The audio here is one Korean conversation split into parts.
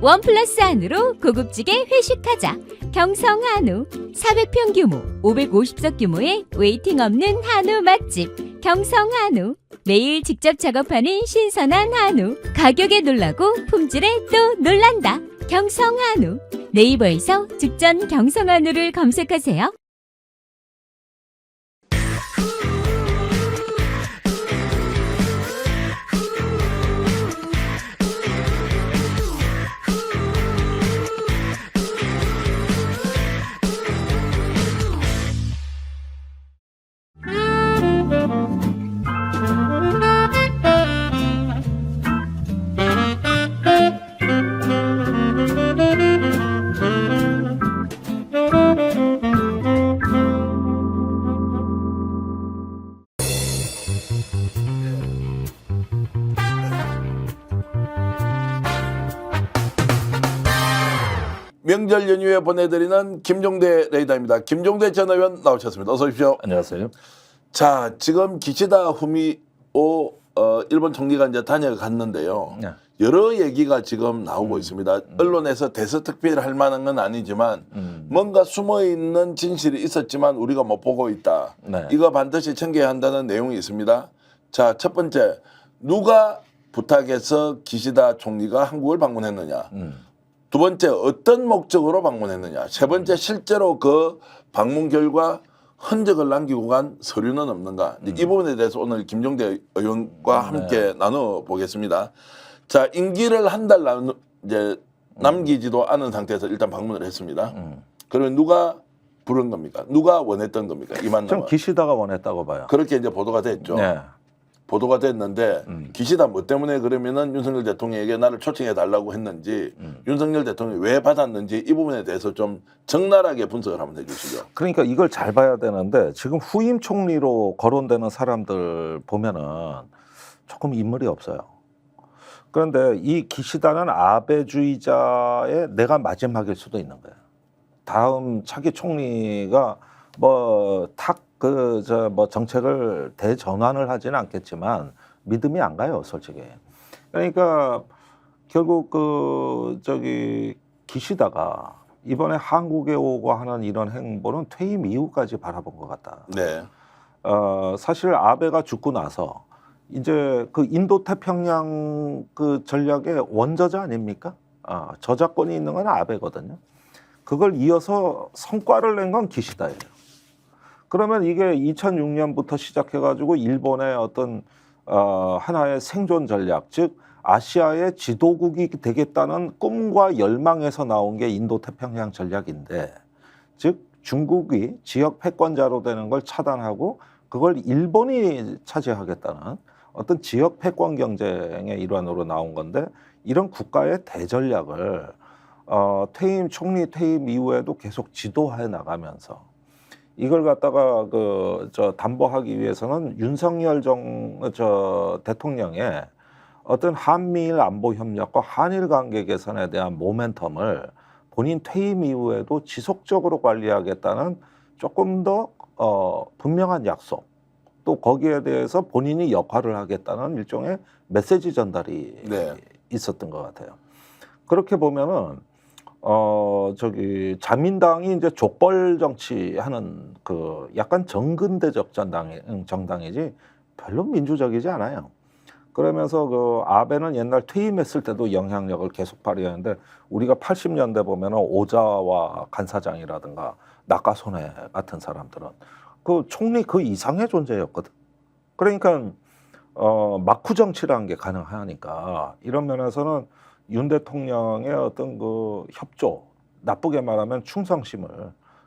원 플러스 한우로 고급지게 회식하자. 경성한우. 400평 규모, 550석 규모의 웨이팅 없는 한우 맛집. 경성한우. 매일 직접 작업하는 신선한 한우. 가격에 놀라고 품질에 또 놀란다. 경성한우. 네이버에서 죽전 경성한우를 검색하세요. 명절 연휴에 보내드리는 김종대 레이더입니다. 김종대 전 의원 나오셨습니다. 어서 오십시오. 안녕하세요. 자, 지금 기시다 후미오 일본 총리가 이제 다녀갔는데요. 네. 여러 얘기가 지금 나오고 있습니다. 언론에서 대서특필할 만한 건 아니지만 뭔가 숨어있는 진실이 있었지만 우리가 못 보고 있다. 네. 이거 반드시 청구해야 한다는 내용이 있습니다. 자, 첫 번째, 누가 부탁해서 기시다 총리가 한국을 방문했느냐. 두 번째, 어떤 목적으로 방문했느냐. 세 번째, 실제로 그 방문 결과 흔적을 남기고 간 서류는 없는가. 이 부분에 대해서 오늘 김종대 의원과 함께 나눠보겠습니다. 자, 임기를 한 달 이제 남기지도 않은 상태에서 일단 방문을 했습니다. 그러면 누가 부른 겁니까? 누가 원했던 겁니까? 이 만남을. 전 기시다가 원했다고 봐요. 그렇게 이제 보도가 됐죠. 네. 보도가 됐는데 기시다 뭐 때문에 그러면은 윤석열 대통령에게 나를 초청해 달라고 했는지 윤석열 대통령이 왜 받았는지 이 부분에 대해서 좀 적나라하게 분석을 한번 해주시죠. 그러니까 이걸 잘 봐야 되는데 지금 후임 총리로 거론되는 사람들 보면은 조금 인물이 없어요. 그런데 이 기시다는 아베주의자의 내가 마지막일 수도 있는 거예요. 다음 차기 총리가 뭐 정책을 대전환을 하지는 않겠지만 믿음이 안 가요, 솔직히. 그러니까 결국 기시다가 이번에 한국에 오고 하는 이런 행보는 퇴임 이후까지 바라본 것 같다. 네. 사실 아베가 죽고 나서 이제 그 인도 태평양 그 전략의 원저자 아닙니까? 저작권이 있는 건 아베거든요. 그걸 이어서 성과를 낸 건 기시다예요. 그러면 이게 2006년부터 시작해가지고 일본의 어떤 하나의 생존 전략, 즉 아시아의 지도국이 되겠다는 꿈과 열망에서 나온 게 인도 태평양 전략인데, 즉 중국이 지역 패권자로 되는 걸 차단하고 그걸 일본이 차지하겠다는 어떤 지역 패권 경쟁의 일환으로 나온 건데, 이런 국가의 대전략을 총리 퇴임 이후에도 계속 지도해 나가면서 이걸 갖다가 담보하기 위해서는 윤석열 대통령의 어떤 한미일 안보 협력과 한일 관계 개선에 대한 모멘텀을 본인 퇴임 이후에도 지속적으로 관리하겠다는 조금 더 분명한 약속, 또 거기에 대해서 본인이 역할을 하겠다는 일종의 메시지 전달이 있었던 것 같아요. 그렇게 보면은 자민당이 이제 족벌 정치하는 그 약간 정근대적 정당이지 별로 민주적이지 않아요. 그러면서 그 아베는 옛날 퇴임했을 때도 영향력을 계속 발휘하는데, 우리가 80년대 보면은 오자와 간사장이라든가 나카소네 같은 사람들은 그 총리 그 이상의 존재였거든. 그러니까 막후 정치라는 게 가능하니까 이런 면에서는 윤 대통령의 어떤 그 협조, 나쁘게 말하면 충성심을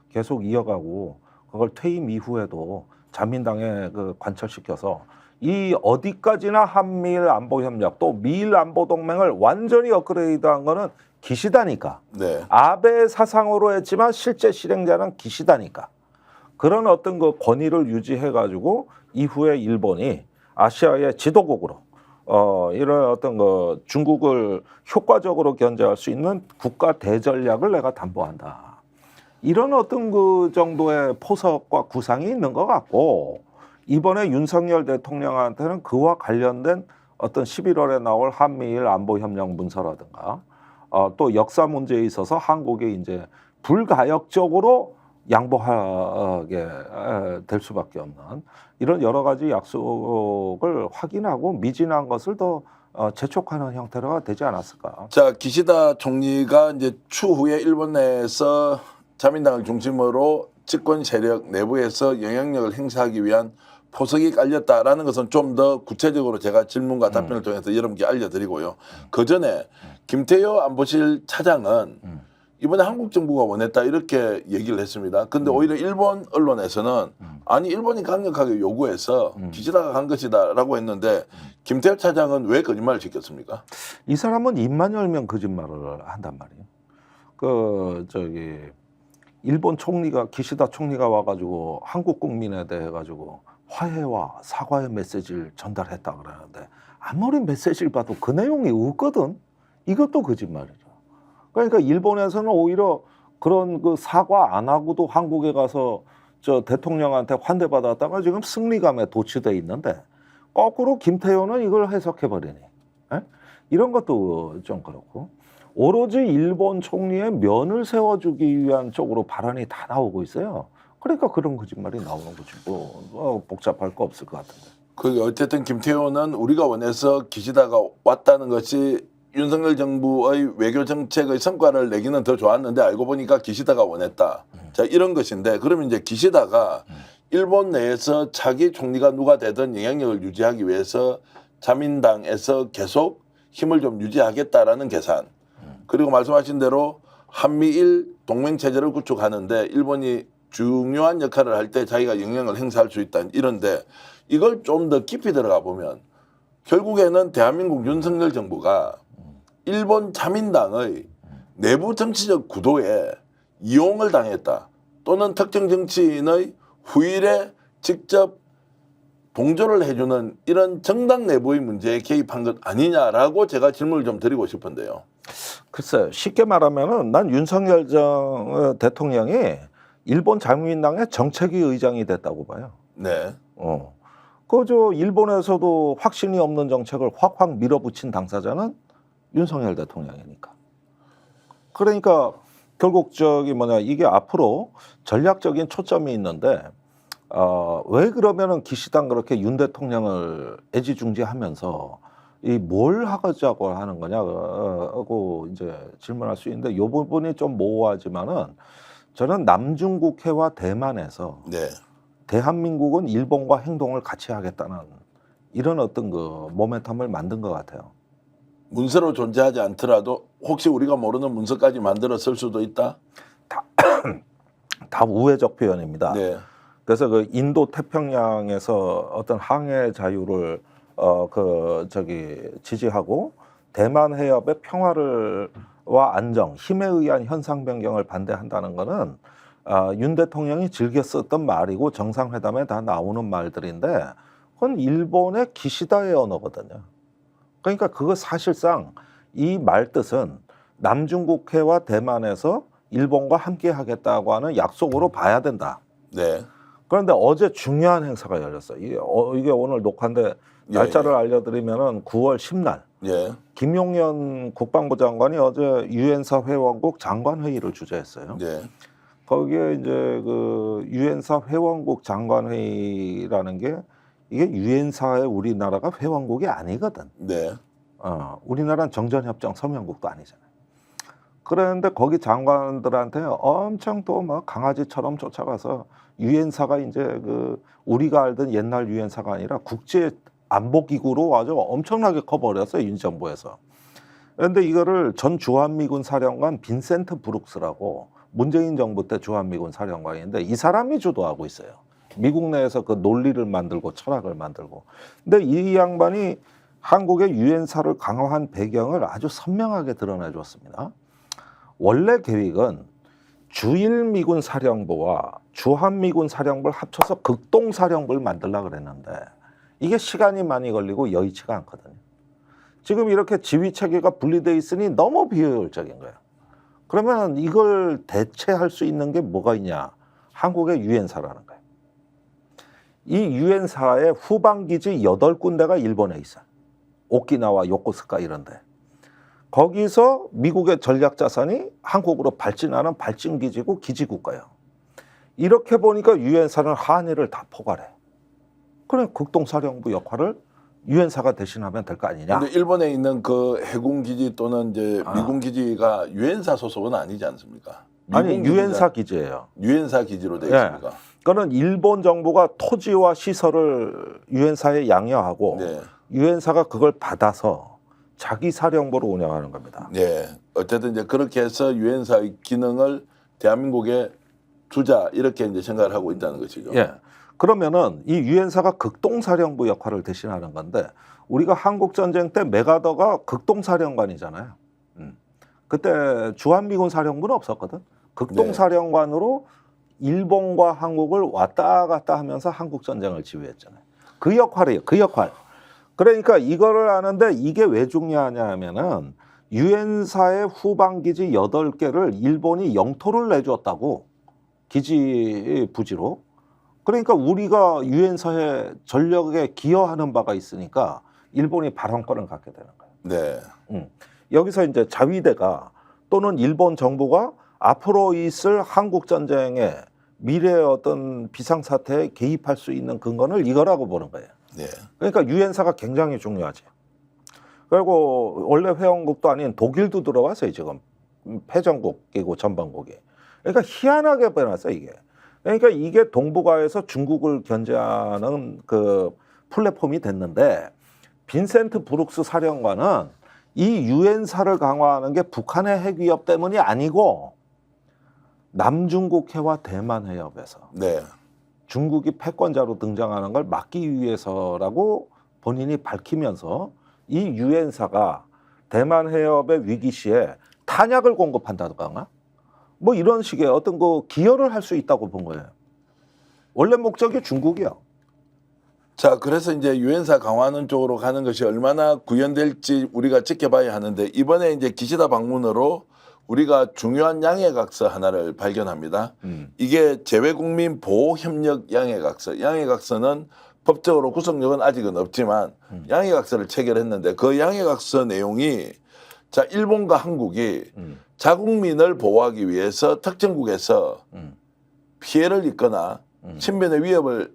계속 이어가고 그걸 퇴임 이후에도 자민당에 관철시켜서 이 어디까지나 한미일 안보 협력 또 미일 안보 동맹을 완전히 업그레이드한 거는 기시다니까. 네. 아베 사상으로 했지만 실제 실행자는 기시다니까. 그런 어떤 그 권위를 유지해가지고 이후에 일본이 아시아의 지도국으로 이런 어떤 그 중국을 효과적으로 견제할 수 있는 국가 대전략을 내가 담보한다. 이런 어떤 그 정도의 포석과 구상이 있는 것 같고, 이번에 윤석열 대통령한테는 그와 관련된 어떤 11월에 나올 한미일 안보협력 문서라든가 또 역사 문제에 있어서 한국이 이제 불가역적으로 양보하게 될 수밖에 없는 이런 여러 가지 약속을 확인하고 미진한 것을 더 재촉하는 형태가 되지 않았을까? 자, 기시다 총리가 이제 추후에 일본 내에서 자민당을 중심으로 집권 세력 내부에서 영향력을 행사하기 위한 포석이 깔렸다라는 것은 좀 더 구체적으로 제가 질문과 답변을 통해서 여러분께 알려드리고요. 그 전에 김태효 안보실 차장은 이번에 한국 정부가 원했다 이렇게 얘기를 했습니다. 근데 오히려 일본 언론에서는 아니 일본이 강력하게 요구해서 기시다가 간 것이다라고 했는데 김태효 차장은 왜 거짓말을 시켰습니까? 이 사람은 입만 열면 거짓말을 한단 말이에요. 일본 총리가 기시다 총리가 와가지고 한국 국민에 대해 가지고 화해와 사과의 메시지를 전달했다 그러는데 아무리 메시지를 봐도 그 내용이 없거든. 이것도 거짓말이죠. 그러니까 일본에서는 오히려 그런 그 사과 안 하고도 한국에 가서 저 대통령한테 환대받았다가 지금 승리감에 도취돼 있는데 거꾸로 김태효는 이걸 해석해 버리니 이런 것도 좀 그렇고 오로지 일본 총리의 면을 세워주기 위한 쪽으로 발언이 다 나오고 있어요. 그러니까 그런 거짓말이 나오는 거지 뭐 복잡할 거 없을 것 같은데. 그 어쨌든 김태효는 우리가 원해서 기시다가 왔다는 것이 윤석열 정부의 외교 정책의 성과를 내기는 더 좋았는데 알고 보니까 기시다가 원했다. 자 이런 것인데 그러면 이제 기시다가 일본 내에서 자기 총리가 누가 되든 영향력을 유지하기 위해서 자민당에서 계속 힘을 좀 유지하겠다라는 계산. 그리고 말씀하신 대로 한미일 동맹 체제를 구축하는데 일본이 중요한 역할을 할 때 자기가 영향을 행사할 수 있다. 이런데 이걸 좀 더 깊이 들어가 보면 결국에는 대한민국 윤석열 정부가 일본 자민당의 내부 정치적 구도에 이용을 당했다. 또는 특정 정치인의 후일에 직접 동조를 해주는 이런 정당 내부의 문제에 개입한 것 아니냐라고 제가 질문을 좀 드리고 싶은데요. 글쎄 쉽게 말하면은 난 윤석열 대통령이 일본 자민당의 정책위 의장이 됐다고 봐요. 네. 그저 일본에서도 확신이 없는 정책을 확 밀어붙인 당사자는 윤석열 대통령이니까. 그러니까 결국 이게 앞으로 전략적인 초점이 있는데 왜 그러면은 기시당 그렇게 윤 대통령을 애지중지하면서 이 뭘 하자고 하는 거냐고 이제 질문할 수 있는데 이 부분이 좀 모호하지만은 저는 남중국해와 대만에서 네. 대한민국은 일본과 행동을 같이 하겠다는 이런 어떤 그 모멘텀을 만든 것 같아요. 문서로 존재하지 않더라도 혹시 우리가 모르는 문서까지 만들어 쓸 수도 있다? 다 우회적 표현입니다. 네. 그래서 그 인도 태평양에서 어떤 항해 자유를 지지하고 대만 해협의 평화와 안정, 힘에 의한 현상 변경을 반대한다는 거는 윤 대통령이 즐겨 썼던 말이고 정상회담에 다 나오는 말들인데 그건 일본의 기시다의 언어거든요. 그러니까 그거 사실상 이 말 뜻은 남중국해와 대만에서 일본과 함께 하겠다고 하는 약속으로 봐야 된다. 네. 그런데 어제 중요한 행사가 열렸어요. 이게 오늘 녹화인데 날짜를 알려드리면은 9월 10날. 예. 김용현 국방부 장관이 어제 유엔사 회원국 장관 회의를 주재했어요. 네. 거기에 이제 그 유엔사 회원국 장관 회의라는 게 이게 유엔사에 우리나라가 회원국이 아니거든. 네. 우리나라는 정전협정 서명국도 아니잖아요. 그런데 거기 장관들한테 엄청 또 막 강아지처럼 쫓아가서 유엔사가 이제 그 우리가 알던 옛날 유엔사가 아니라 국제 안보기구로 아주 엄청나게 커버렸어요, 윤 정부에서. 그런데 이거를 전 주한미군 사령관 빈센트 브룩스라고 문재인 정부 때 주한미군 사령관인데 이 사람이 주도하고 있어요. 미국 내에서 그 논리를 만들고 철학을 만들고. 근데 이 양반이 한국의 유엔사를 강화한 배경을 아주 선명하게 드러내 줬습니다. 원래 계획은 주일미군 사령부와 주한미군 사령부를 합쳐서 극동사령부를 만들려고 그랬는데 이게 시간이 많이 걸리고 여의치가 않거든요. 지금 이렇게 지휘체계가 분리되어 있으니 너무 비효율적인 거예요. 그러면 이걸 대체할 수 있는 게 뭐가 있냐? 한국의 유엔사라는 거예요. 이 유엔사의 후방기지 8군데가 일본에 있어요. 오키나와 요코스카 이런 데. 거기서 미국의 전략 자산이 한국으로 발진하는 발진 기지고 기지국가예요. 이렇게 보니까 유엔사는 한일을 다 포괄해. 그래 극동사령부 역할을 유엔사가 대신하면 될 거 아니냐. 근데 일본에 있는 그 해군 기지 또는 이제 미군 기지가 유엔사 소속은 아니지 않습니까? 아니 미군 유엔사 기지가 기지예요. 유엔사 기지로 되어 예. 있습니까? 그거는 일본 정부가 토지와 시설을 유엔사에 양여하고 네. 유엔사가 그걸 받아서 자기 사령부로 운영하는 겁니다. 네. 어쨌든 이제 그렇게 해서 유엔사의 기능을 대한민국에 두자 이렇게 이제 생각을 하고 있다는 것이죠. 예. 그러면은 이 유엔사가 극동사령부 역할을 대신하는 건데 우리가 한국 전쟁 때 메가더가 극동사령관이잖아요. 그때 주한미군 사령부는 없었거든. 극동사령관으로 일본과 한국을 왔다 갔다 하면서 한국 전쟁을 지휘했잖아요. 그 역할이에요. 그 역할. 그러니까 이거를 아는데 이게 왜 중요하냐 하면은 유엔사의 후방 기지 8개를 일본이 영토를 내줬다고 기지 부지로. 그러니까 우리가 유엔사의 전력에 기여하는 바가 있으니까 일본이 발언권을 갖게 되는 거예요. 네. 여기서 이제 자위대가 또는 일본 정부가 앞으로 있을 한국 전쟁의 미래의 어떤 비상사태에 개입할 수 있는 근거는 이거라고 보는 거예요. 네. 그러니까 유엔사가 굉장히 중요하지. 그리고 원래 회원국도 아닌 독일도 들어왔어요 지금. 패전국이고 전방국이. 그러니까 희한하게 변했어요 이게. 그러니까 이게 동북아에서 중국을 견제하는 그 플랫폼이 됐는데 빈센트 브룩스 사령관은 이 유엔사를 강화하는 게 북한의 핵 위협 때문이 아니고 남중국 해와 대만 해협에서 네. 중국이 패권자로 등장하는 걸 막기 위해서라고 본인이 밝히면서 이 유엔사가 대만 해협의 위기 시에 탄약을 공급한다거나 뭐 이런 식의 어떤 그 기여를 할 수 있다고 본 거예요. 원래 목적이 중국이요. 자, 그래서 이제 유엔사 강화하는 쪽으로 가는 것이 얼마나 구현될지 우리가 지켜봐야 하는데 이번에 이제 기시다 방문으로 우리가 중요한 양해각서 하나를 발견합니다. 이게 재외국민 보호협력 양해각서. 양해각서는 법적으로 구속력은 아직은 없지만 양해각서를 체결했는데 그 양해각서 내용이 자 일본과 한국이 자국민을 보호하기 위해서 특정국에서 피해를 입거나 신변의 위협을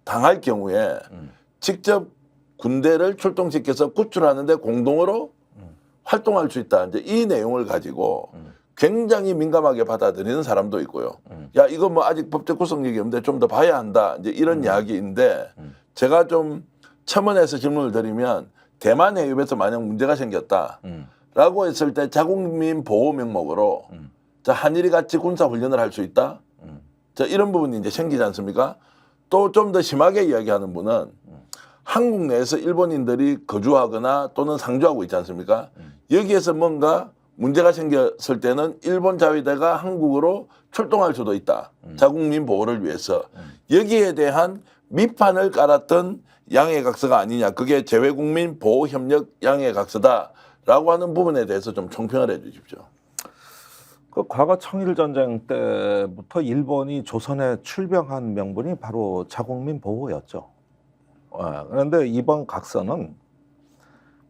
당할 경우에 직접 군대를 출동시켜서 구출하는데 공동으로 활동할 수 있다. 이제 이 내용을 가지고 굉장히 민감하게 받아들이는 사람도 있고요. 야 이거 뭐 아직 법적 구속력이 없는데 좀 더 봐야 한다. 이제 이런 이야기인데 제가 좀 첨언해서 질문을 드리면 대만 해협에서 만약 문제가 생겼다라고 했을 때 자국민 보호 명목으로 자 한일이 같이 군사 훈련을 할 수 있다. 자 이런 부분이 이제 생기지 않습니까? 또 좀 더 심하게 이야기하는 분은 한국 내에서 일본인들이 거주하거나 또는 상주하고 있지 않습니까? 여기에서 뭔가 문제가 생겼을 때는 일본 자위대가 한국으로 출동할 수도 있다. 자국민 보호를 위해서. 여기에 대한 밑판을 깔았던 양해각서가 아니냐. 그게 재외국민 보호협력 양해각서다라고 하는 부분에 대해서 좀 총평을 해 주십시오. 그 과거 청일전쟁 때부터 일본이 조선에 출병한 명분이 바로 자국민 보호였죠. 그런데 이번 각서는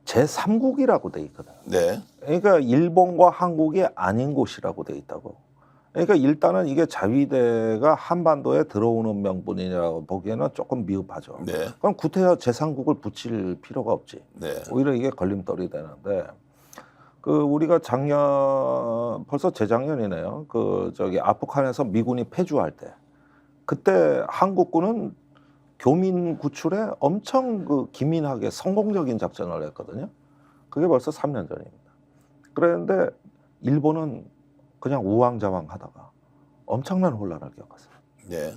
제3국이라고 돼 있거든. 네. 그러니까 일본과 한국이 아닌 곳이라고 돼 있다고. 그러니까 일단은 이게 자위대가 한반도에 들어오는 명분이라고 보기에는 조금 미흡하죠. 네. 그럼 구태여 제3국을 붙일 필요가 없지. 네. 오히려 이게 걸림돌이 되는데 그 우리가 작년 벌써 재작년이네요. 그 저기 아프간에서 미군이 패주할 때 그때 한국군은 교민 구출에 엄청 그 기민하게 성공적인 작전을 했거든요. 그게 벌써 3년 전입니다. 그런데 일본은 그냥 우왕좌왕하다가 엄청난 혼란을 겪었어요. 네.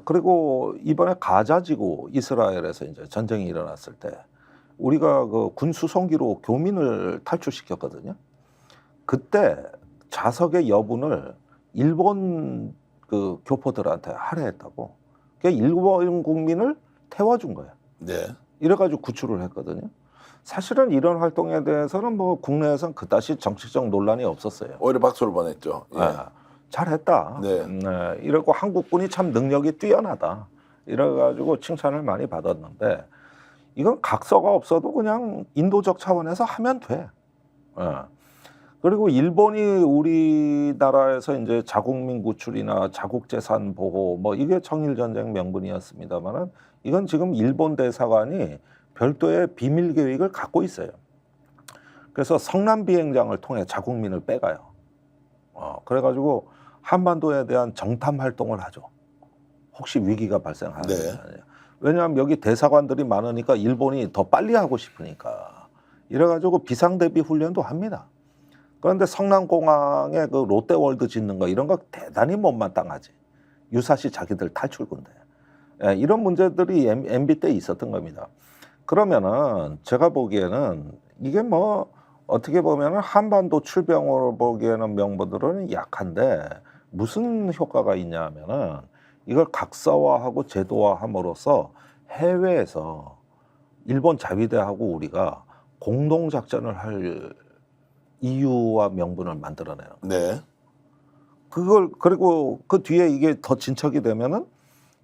그리고 이번에 가자지구 이스라엘에서 이제 전쟁이 일어났을 때 우리가 그 군 수송기로 교민을 탈출시켰거든요. 그때 자석의 여분을 일본 그 교포들한테 할애했다고. 그러니까 일본 국민을 태워준 거예요. 네. 이래가지고 구출을 했거든요. 사실은 이런 활동에 대해서는 뭐 국내에선 그다시 정치적 논란이 없었어요. 오히려 박수를 보냈죠. 예. 잘했다. 네. 이러고 한국군이 참 능력이 뛰어나다. 이래가지고 칭찬을 많이 받았는데 이건 각서가 없어도 그냥 인도적 차원에서 하면 돼. 예. 그리고 일본이 우리나라에서 이제 자국민 구출이나 자국재산 보호 뭐 이게 청일전쟁 명분이었습니다만은 이건 지금 일본 대사관이 별도의 비밀 계획을 갖고 있어요. 그래서 성남 비행장을 통해 자국민을 빼가요. 그래가지고 한반도에 대한 정탐 활동을 하죠. 혹시 위기가 발생하는 게 아니냐. 왜냐하면 여기 대사관들이 많으니까 일본이 더 빨리 하고 싶으니까. 이래가지고 비상대비 훈련도 합니다. 그런데 성남공항에 그 롯데월드 짓는 거 이런 거 대단히 못마땅하지. 유사시 자기들 탈출군데. 예, 이런 문제들이 MB 때 있었던 겁니다. 그러면은 제가 보기에는 이게 뭐 어떻게 보면은 한반도 출병으로 보기에는 명분들은 약한데 무슨 효과가 있냐 하면은 이걸 각서화하고 제도화함으로써 해외에서 일본 자위대하고 우리가 공동작전을 할 이유와 명분을 만들어내는 거예요. 네. 그걸 그리고 그 뒤에 이게 더 진척이 되면은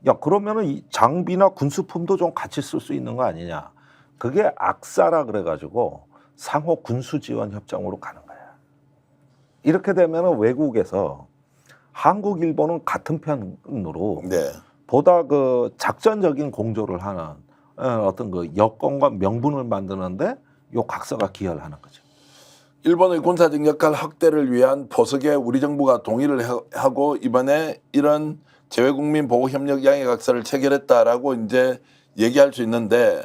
야 그러면은 이 장비나 군수품도 좀 같이 쓸 수 있는 거 아니냐. 그게 악사라 그래가지고 상호 군수 지원 협정으로 가는 거야. 이렇게 되면은 외국에서 한국 일본은 같은 편으로 네. 보다 그 작전적인 공조를 하는 어떤 그 여건과 명분을 만드는데 요 각서가 기여를 하는 거죠. 일본의 군사적 역할 확대를 위한 포석에 우리 정부가 동의를 하고 이번에 이런 재외국민 보호협력 양해각서를 체결했다라고 이제 얘기할 수 있는데,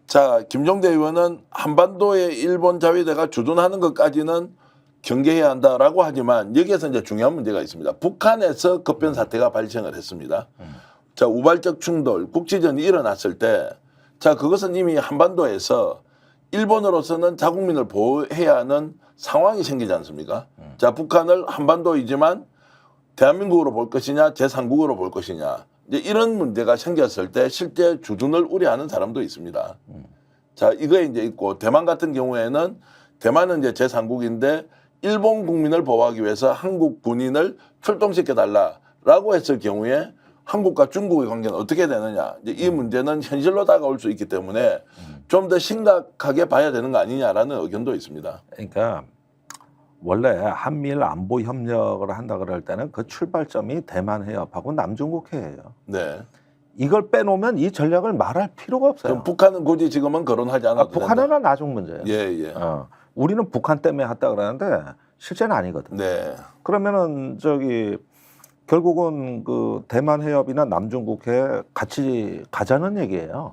자, 김종대 의원은 한반도에 일본 자위대가 주둔하는 것까지는 경계해야 한다라고 하지만 여기에서 이제 중요한 문제가 있습니다. 북한에서 급변 사태가 발생을 했습니다. 자, 우발적 충돌, 국지전이 일어났을 때, 자, 그것은 이미 한반도에서 일본으로서는 자국민을 보호해야 하는 상황이 생기지 않습니까? 자, 북한을 한반도이지만 대한민국으로 볼 것이냐, 제3국으로 볼 것이냐. 이제 이런 문제가 생겼을 때 실제 주둔을 우려하는 사람도 있습니다. 자, 이거에 이제 있고, 대만 같은 경우에는 대만은 이제 제3국인데 일본 국민을 보호하기 위해서 한국 군인을 출동시켜달라라고 했을 경우에 한국과 중국의 관계는 어떻게 되느냐. 이제 이 문제는 현실로 다가올 수 있기 때문에 좀 더 심각하게 봐야 되는 거 아니냐라는 의견도 있습니다. 그러니까 원래 한미일 안보 협력을 한다 그럴 때는 그 출발점이 대만 해협하고 남중국 해예요. 네. 이걸 빼놓으면 이 전략을 말할 필요가 없어요. 그럼 북한은 굳이 지금은 거론하지 않아도 북한은 나중 문제예요. 예, 예. 우리는 북한 때문에 했다 그러는데 실제는 아니거든. 네. 그러면은 저기 결국은 그 대만 해협이나 남중국 해 같이 가자는 얘기예요.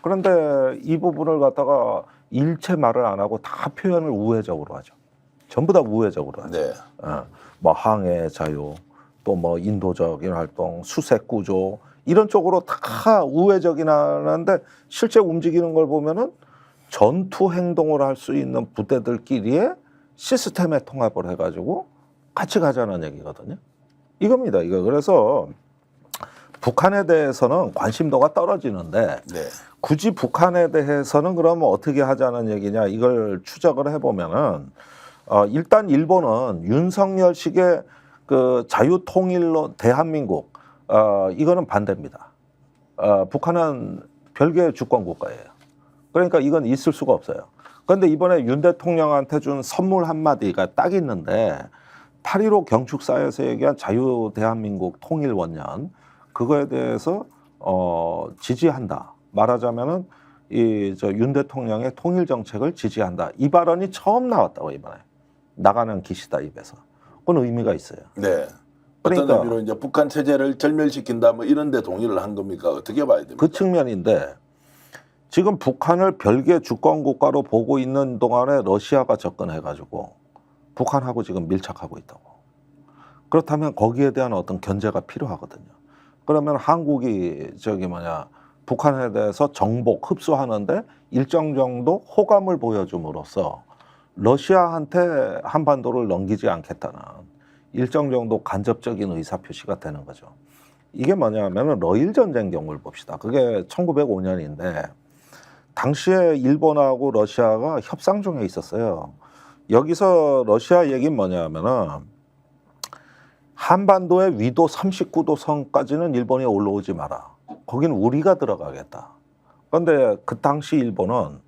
그런데 이 부분을 갖다가 일체 말을 안 하고 다 표현을 우회적으로 하죠. 전부 다 우회적으로 하죠. 네. 뭐 항해 자유, 또 뭐 인도적인 활동, 수색 구조 이런 쪽으로 다 우회적인 하는데 실제 움직이는 걸 보면은 전투 행동을 할 수 있는 부대들끼리의 시스템에 통합을 해가지고 같이 가자는 얘기거든요. 이겁니다. 이거 그래서 북한에 대해서는 관심도가 떨어지는데 네. 굳이 북한에 대해서는 그러면 어떻게 하자는 얘기냐 이걸 추적을 해보면은 일단 일본은 윤석열식의 그 자유통일로 대한민국 이거는 반대입니다. 북한은 별개의 주권 국가예요. 그러니까 이건 있을 수가 없어요. 그런데 이번에 윤 대통령한테 준 선물 한마디가 딱 있는데 8.15 경축사에서 얘기한 자유 대한민국 통일 원년 그거에 대해서 지지한다. 말하자면은 이 저 윤 대통령의 통일 정책을 지지한다. 이 발언이 처음 나왔다고 이번에 나가는 기시다 입에서. 그건 의미가 있어요. 네. 그러니까 어떤 의미로 이제 북한 체제를 절멸시킨다 뭐 이런 데 동의를 한 겁니까? 어떻게 봐야 됩니까? 그 측면인데 지금 북한을 별개 주권 국가로 보고 있는 동안에 러시아가 접근해가지고 북한하고 지금 밀착하고 있다고. 그렇다면 거기에 대한 어떤 견제가 필요하거든요. 그러면 한국이 북한에 대해서 정복, 흡수하는데 일정 정도 호감을 보여줌으로써 러시아한테 한반도를 넘기지 않겠다는 일정 정도 간접적인 의사표시가 되는 거죠. 이게 뭐냐면은 러일 전쟁 경우를 봅시다. 그게 1905년인데 당시에 일본하고 러시아가 협상 중에 있었어요. 여기서 러시아 얘기는 뭐냐면은 한반도의 위도 39도 선까지는 일본이 올라오지 마라. 거긴 우리가 들어가겠다. 그런데 그 당시 일본은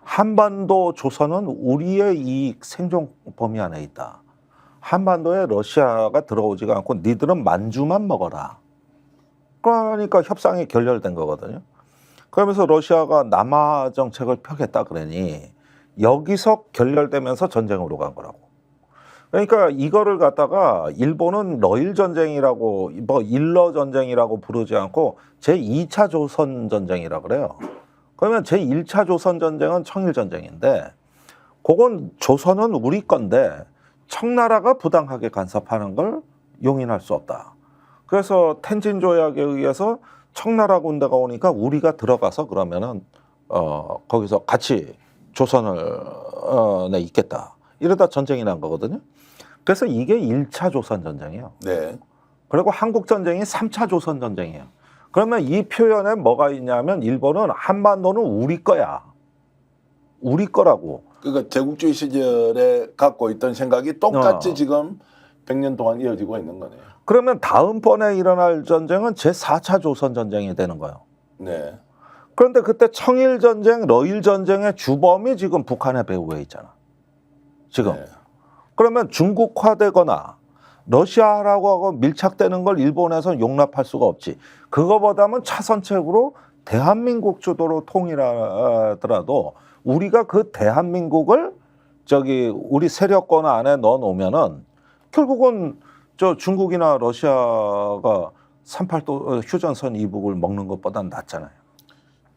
한반도 조선은 우리의 이익 생존 범위 안에 있다. 한반도에 러시아가 들어오지가 않고 니들은 만주만 먹어라. 그러니까 협상이 결렬된 거거든요. 그러면서 러시아가 남하 정책을 펴겠다 그러니 여기서 결렬되면서 전쟁으로 간 거라고. 그러니까 이거를 갖다가 일본은 러일 전쟁이라고 뭐 일러 전쟁이라고 부르지 않고 제2차 조선 전쟁이라 그래요. 그러면 제1차 조선 전쟁은 청일 전쟁인데 그건 조선은 우리 건데 청나라가 부당하게 간섭하는 걸 용인할 수 없다. 그래서 텐진 조약에 의해서 청나라 군대가 오니까 우리가 들어가서 그러면은 거기서 같이 조선을 내 있겠다. 이러다 전쟁이 난 거거든요. 그래서 이게 1차 조선 전쟁이에요. 네. 그리고 한국 전쟁이 3차 조선 전쟁이에요. 그러면 이 표현에 뭐가 있냐면 일본은 한반도는 우리 거야. 우리 거라고. 그러니까 제국주의 시절에 갖고 있던 생각이 똑같이 지금 100년 동안 이어지고 있는 거네요. 그러면 다음번에 일어날 전쟁은 제4차 조선 전쟁이 되는 거예요. 네. 그런데 그때 청일 전쟁, 러일 전쟁의 주범이 지금 북한의 배후에 있잖아. 지금. 네. 그러면 중국화되거나 러시아라고 하고 밀착되는 걸 일본에서 용납할 수가 없지. 그거보다는 차선책으로 대한민국 주도로 통일하더라도 우리가 그 대한민국을 우리 세력권 안에 넣어 놓으면은 결국은 저 중국이나 러시아가 38도 휴전선 이북을 먹는 것보다는 낫잖아요.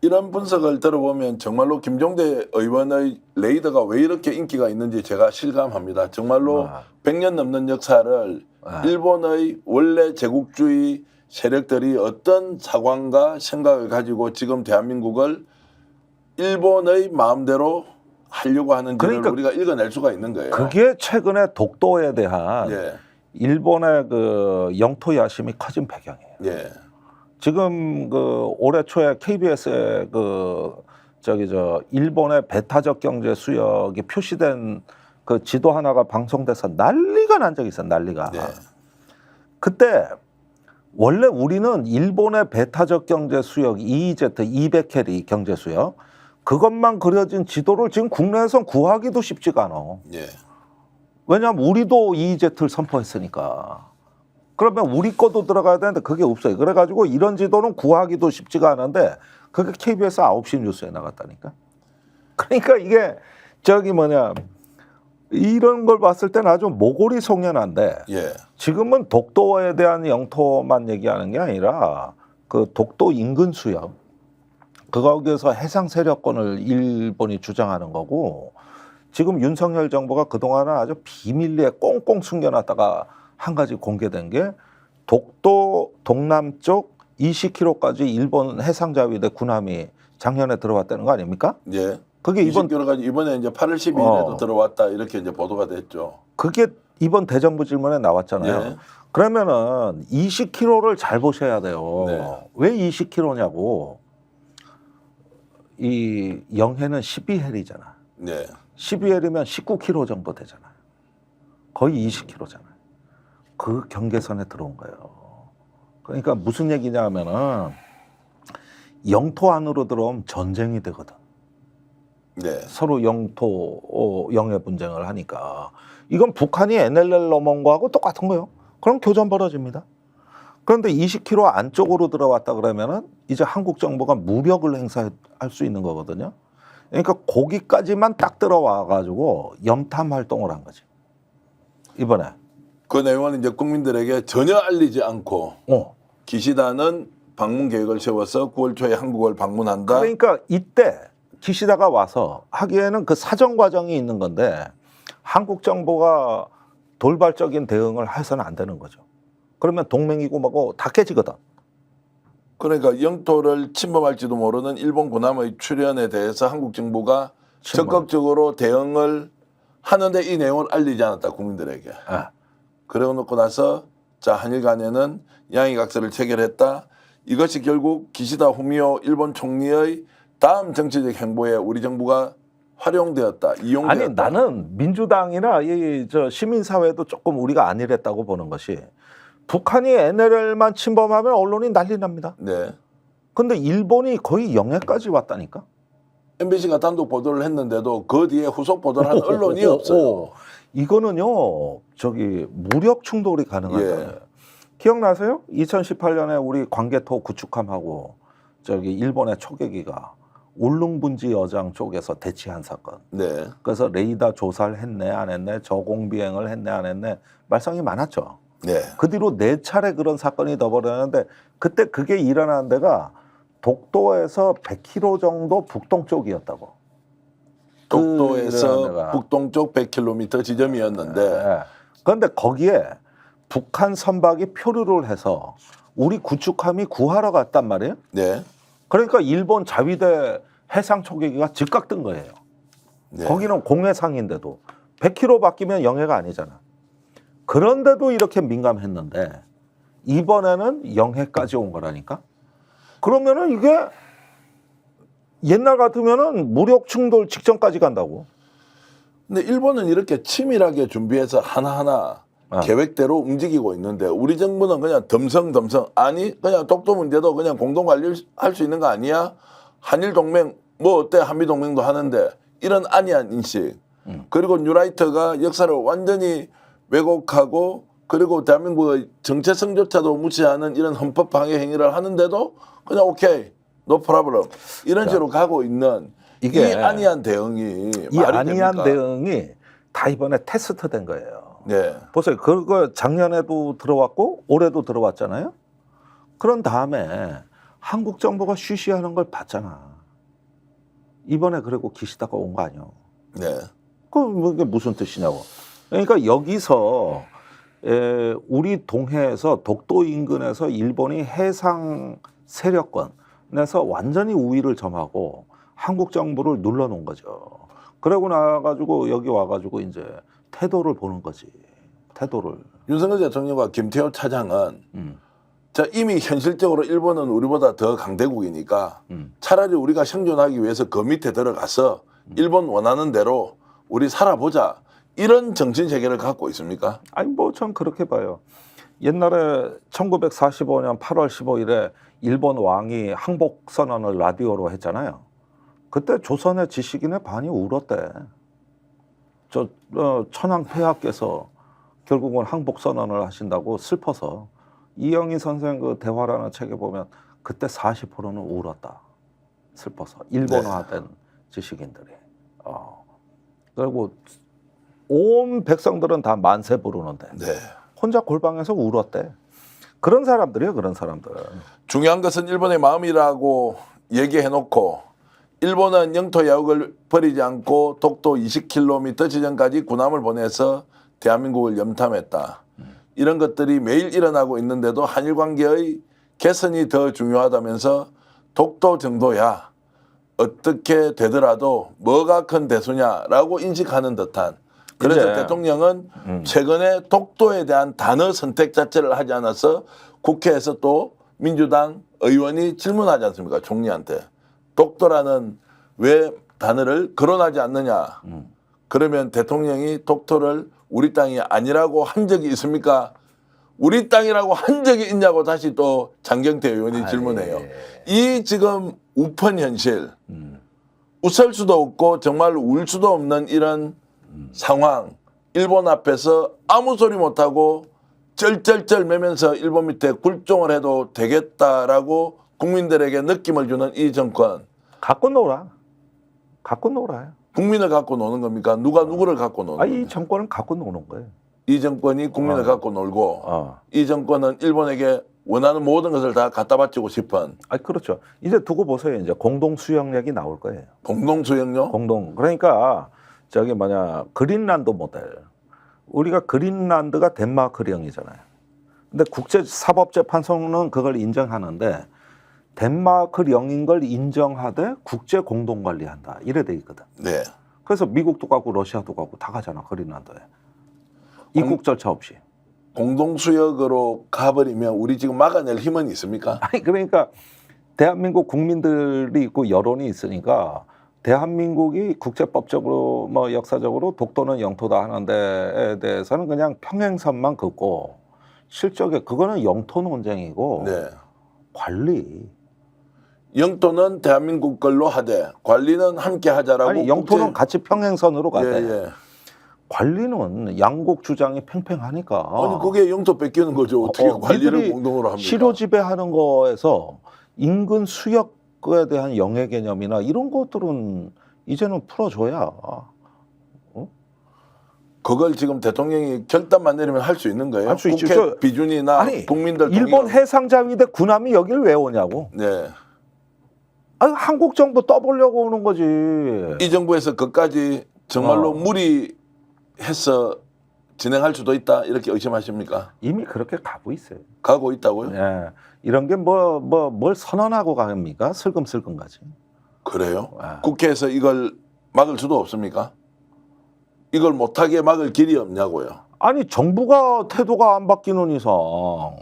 이런 분석을 들어보면 정말로 김종대 의원의 레이더가 왜 이렇게 인기가 있는지 제가 실감합니다. 정말로 100년 넘는 역사를 일본의 원래 제국주의 세력들이 어떤 사관과 생각을 가지고 지금 대한민국을 일본의 마음대로 하려고 하는지를 그러니까 우리가 읽어낼 수가 있는 거예요. 그게 최근에 독도에 대한 예. 일본의 그 영토 야심이 커진 배경이에요. 예. 지금 그 올해 초에 KBS에 일본의 배타적 경제 수역이 표시된 그 지도 하나가 방송돼서 난리가 난 적이 있어요. 난리가. 네. 그때 원래 우리는 일본의 배타적 경제 수역 EEZ 200캐리 경제 수역 그것만 그려진 지도를 지금 국내에선 구하기도 쉽지가 않아. 예. 왜냐하면 우리도 EEZ를 선포했으니까. 그러면 우리 것도 들어가야 되는데 그게 없어요. 그래가지고 이런 지도는 구하기도 쉽지가 않은데 그게 KBS 9시 뉴스에 나갔다니까. 그러니까 이게 이런 걸 봤을 때는 아주 모골이 송연한데 예. 지금은 독도에 대한 영토만 얘기하는 게 아니라 그 독도 인근 수역 거기에서 해상 세력권을 일본이 주장하는 거고 지금 윤석열 정부가 그동안은 아주 비밀리에 꽁꽁 숨겨놨다가 한 가지 공개된 게 독도 동남쪽 20km까지 일본 해상자위대 군함이 작년에 들어왔다는 거 아닙니까? 예. 그게 이번 20km까지 이번에 이제 8월 12일에도 들어왔다 이렇게 이제 보도가 됐죠. 그게 이번 대정부 질문에 나왔잖아요. 예. 그러면은 20km를 잘 보셔야 돼요. 네. 왜 20km냐고. 이 영해는 12해리잖아. 네. 12해리면 19km 정도 되잖아요. 거의 20km잖아요. 그 경계선에 들어온 거예요. 그러니까 무슨 얘기냐 하면은 영토 안으로 들어오면 전쟁이 되거든. 네. 서로 영해 분쟁을 하니까 이건 북한이 NLL 넘어온 거하고 똑같은 거예요. 그럼 교전 벌어집니다. 그런데 20km 안쪽으로 들어왔다 그러면은 이제 한국 정부가 무력을 행사할 수 있는 거거든요. 그러니까 거기까지만 딱 들어와 가지고 염탐 활동을 한 거지. 이번에. 그 내용은 이제 국민들에게 전혀 알리지 않고 기시다는 방문 계획을 세워서 9월 초에 한국을 방문한다. 그러니까 이때 기시다가 와서 하기에는 그 사정 과정이 있는 건데 한국 정부가 돌발적인 대응을 해서는 안 되는 거죠. 그러면 동맹이고 뭐고 다 깨지거든. 그러니까 영토를 침범할지도 모르는 일본 군함의 출현에 대해서 한국 정부가 적극적으로 대응을 하는데 이 내용을 알리지 않았다 국민들에게. 그러고 놓고 나서 자 한일 간에는 양해각서를 체결했다. 이것이 결국 기시다 후미오 일본 총리의 다음 정치적 행보에 우리 정부가 활용되었다, 이용되었다. 아니 나는 민주당이나 시민사회도 조금 우리가 안일했다고 보는 것이 북한이 NLL만 침범하면 언론이 난리 납니다. 네. 근데 일본이 거의 영해까지 왔다니까. MBC가 단독 보도를 했는데도 그 뒤에 후속 보도를 한 언론이 없어요. 이거는요, 저기 무력 충돌이 가능하다. 예. 기억나세요? 2018년에 우리 광개토 구축함하고 저기 일본의 초계기가 울릉분지 여장 쪽에서 대치한 사건. 네. 그래서 레이더 조사를 했네 안 했네, 저공 비행을 했네 안 했네 말썽이 많았죠. 네. 그 뒤로 4차례 그런 사건이 더 벌어졌는데 그때 그게 일어난 데가 독도에서 100km 정도 북동쪽이었다고. 독도에서 북동쪽 100km 지점이었는데 그런데 거기에 북한 선박이 표류를 해서 우리 구축함이 구하러 갔단 말이에요. 네. 그러니까 일본 자위대 해상 초계기가 즉각 뜬 거예요. 네. 거기는 공해상인데도 100km 바뀌면 영해가 아니잖아. 그런데도 이렇게 민감했는데 이번에는 영해까지 온 거라니까. 그러면은 이게 옛날 같으면은 무력 충돌 직전까지 간다고. 근데 일본은 이렇게 치밀하게 준비해서 하나하나 계획대로 움직이고 있는데 우리 정부는 그냥 덤성덤성 아니 그냥 독도 문제도 그냥 공동 관리할 수 있는 거 아니야? 한일 동맹 뭐 어때 한미 동맹도 하는데 이런 안이한 인식 그리고 뉴라이트가 역사를 완전히 왜곡하고 그리고 대한민국의 정체성조차도 무시하는 이런 헌법 방해 행위를 하는데도 그냥 오케이 노 프로블럼 이런 식으로 가고 있는 이게 이 안이한 대응이 이 말이 안이한 됩니까? 대응이 다 이번에 테스트된 거예요. 네. 보세요. 그거 작년에도 들어왔고 올해도 들어왔잖아요. 그런 다음에 한국 정부가 쉬쉬하는 걸 봤잖아. 이번에 그리고 기시다가 온 거 아니야. 네. 그게 무슨 뜻이냐고. 그러니까 여기서 우리 동해에서 독도 인근에서 일본이 해상 세력권에서 완전히 우위를 점하고 한국 정부를 눌러놓은 거죠. 그러고 나가지고 여기 와가지고 이제 태도를 보는 거지. 태도를. 윤석열 대통령과 김태호 차장은 자 이미 현실적으로 일본은 우리보다 더 강대국이니까 차라리 우리가 생존하기 위해서 그 밑에 들어가서 일본 원하는 대로 우리 살아보자. 이런 정신 세계를 갖고 있습니까? 아니 뭐 전 그렇게 봐요. 옛날에 1945년 8월 15일에 일본 왕이 항복 선언을 라디오로 했잖아요. 그때 조선의 지식인의 반이 울었대. 저 천황 폐하께서 결국은 항복 선언을 하신다고 슬퍼서 이영희 선생 그 대화라는 책에 보면 그때 40%는 울었다. 슬퍼서 일본화된 지식인들이. 그리고 온 백성들은 다 만세 부르는데 네. 혼자 골방에서 울었대. 그런 사람들이에요, 그런 사람들. 중요한 것은 일본의 마음이라고 얘기해놓고 일본은 영토 야욕을 버리지 않고 독도 20km 지점까지 군함을 보내서 대한민국을 염탐했다. 이런 것들이 매일 일어나고 있는데도 한일 관계의 개선이 더 중요하다면서 독도 정도야 어떻게 되더라도 뭐가 큰 대수냐라고 인식하는 듯한 그래서 이제, 대통령은 최근에 독도에 대한 단어 선택 자체를 하지 않아서 국회에서 또 민주당 의원이 질문하지 않습니까? 총리한테. 독도라는 왜 단어를 거론하지 않느냐. 그러면 대통령이 독도를 우리 땅이 아니라고 한 적이 있습니까? 우리 땅이라고 한 적이 있냐고 다시 또 장경태 의원이 질문해요. 이 지금 우픈 현실, 웃을 수도 없고 정말 울 수도 없는 이런 상황, 일본 앞에서 아무 소리 못하고 쩔쩔쩔 매면서 일본 밑에 굴종을 해도 되겠다라고 국민들에게 느낌을 주는 이 정권. 갖고 놀아. 갖고 놀아요. 국민을 갖고 노는 겁니까? 누가 누구를 갖고 노는 겁니까? 이 정권은 갖고 노는 거예요. 이 정권이 국민을 갖고 놀고 이 정권은 일본에게 원하는 모든 것을 다 갖다 바치고 싶은. 그렇죠. 이제 두고 보세요. 이제 공동 수영력이 나올 거예요. 공동 수영료? 그러니까 저기 뭐냐 그린란드 모델. 우리가 그린란드가 덴마크령이잖아요. 근데 국제사법재판소는 그걸 인정하는데 덴마크령인 걸 인정하되 국제 공동 관리한다. 이래 돼 있거든. 네. 그래서 미국도 가고 러시아도 가고 다 가잖아. 그린란드에. 입국 절차 없이. 공동 수역으로 가버리면 우리 지금 막아낼 힘은 있습니까? 그러니까 대한민국 국민들이 있고 여론이 있으니까 대한민국이 국제법적으로 뭐 역사적으로 독도는 영토다 하는 데에 대해서는 그냥 평행선만 긋고 실적에 그거는 영토 논쟁이고 네. 관리 영토는 대한민국 걸로 하되 관리는 함께 하자라고. 아니 영토는 같이 평행선으로 가대. 예. 관리는 양국 주장이 팽팽하니까. 아니 그게 영토 뺏기는 거죠. 어떻게 관리를 니들이 공동으로 합니까? 실효 지배하는 거에서 인근 수역에 대한 영해 개념이나 이런 것들은 이제는 풀어줘야. 그걸 지금 대통령이 결단만 내리면 할 수 있는 거예요? 할수 있죠. 국회 비준이나 아니, 국민들 일본 동의가- 해상자위대 군함이 여길 왜 오냐고. 네. 아니, 한국 정부 떠보려고 오는 거지. 이 정부에서 그까지 정말로 무리해서 진행할 수도 있다 이렇게 의심하십니까? 이미 그렇게 가고 있어요. 가고 있다고요? 예. 이런 게 뭘 선언하고 갑니까? 슬금슬금 가지. 그래요? 아. 국회에서 이걸 막을 수도 없습니까? 이걸 못하게 막을 길이 없냐고요. 아니 정부가 태도가 안 바뀌는 이상.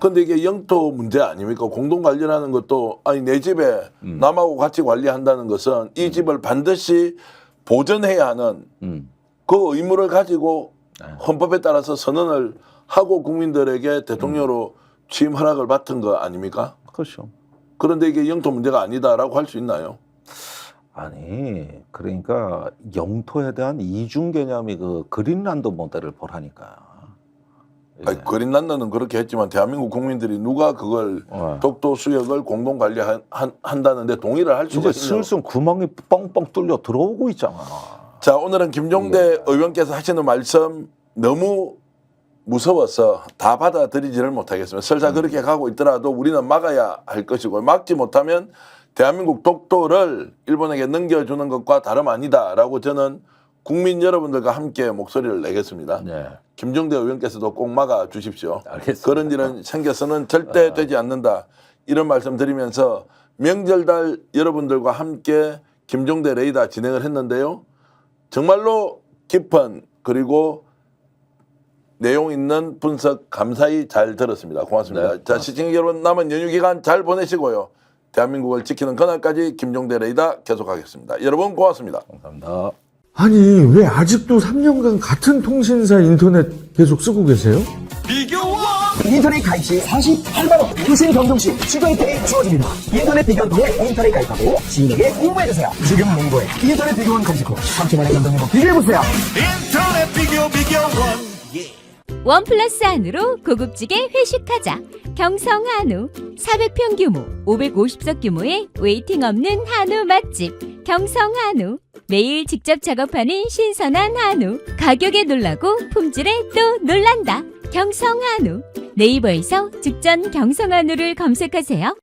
근데 이게 영토 문제 아닙니까? 공동 관리라는 것도 아니 내 집에 남하고 같이 관리한다는 것은 이 집을 반드시 보전해야 하는 그 의무를 가지고 헌법에 따라서 선언을 하고 국민들에게 대통령으로 취임 허락을 받은 거 아닙니까? 그렇죠. 그런데 이게 영토 문제가 아니다라고 할 수 있나요? 아니 그러니까 영토에 대한 이중 개념이 그 그린란드 모델을 보라니까. 아니, 그린란드는 그렇게 했지만 대한민국 국민들이 누가 그걸 독도 수역을 공동 관리한다는데 동의를 할 수가 이제 있나요? 슬슬 구멍이 뻥뻥 뚫려 들어오고 있잖아. 자, 오늘은 김종대 의원께서 하시는 말씀 너무 무서워서 다 받아들이지를 못하겠습니다. 설사 그렇게 가고 있더라도 우리는 막아야 할 것이고 막지 못하면 대한민국 독도를 일본에게 넘겨주는 것과 다름 아니다라고 저는 국민 여러분들과 함께 목소리를 내겠습니다. 네. 김종대 의원께서도 꼭 막아 주십시오. 알겠습니다. 그런 일은 생겨서는 절대 되지 않는다. 이런 말씀 드리면서 명절달 여러분들과 함께 김종대 레이더 진행을 했는데요. 정말로 깊은 그리고 내용 있는 분석 감사히 잘 들었습니다. 고맙습니다. 네, 자, 시청자 여러분 남은 연휴 기간 잘 보내시고요. 대한민국을 지키는 그날까지 김종대 레이더 계속하겠습니다. 여러분 고맙습니다. 감사합니다. 아니 왜 아직도 3년간 같은 통신사 인터넷 계속 쓰고 계세요? 인터넷 가입 시 48만원 교신 경동 시 추가 혜택이 주어집니다. 인터넷 비교원 통해 인터넷 가입하고 지인에게 공부해주세요. 지금 몽고에 인터넷 비교원 검색 후 3초만에 경동해보 비교해보세요. 인터넷 비교원. 원 플러스 안으로 고급지게 회식하자. 경성 한우 400평 규모 550석 규모의 웨이팅 없는 한우 맛집 경성 한우. 매일 직접 작업하는 신선한 한우. 가격에 놀라고 품질에 또 놀란다. 경성 한우. 네이버에서 죽전 경성 한우를 검색하세요.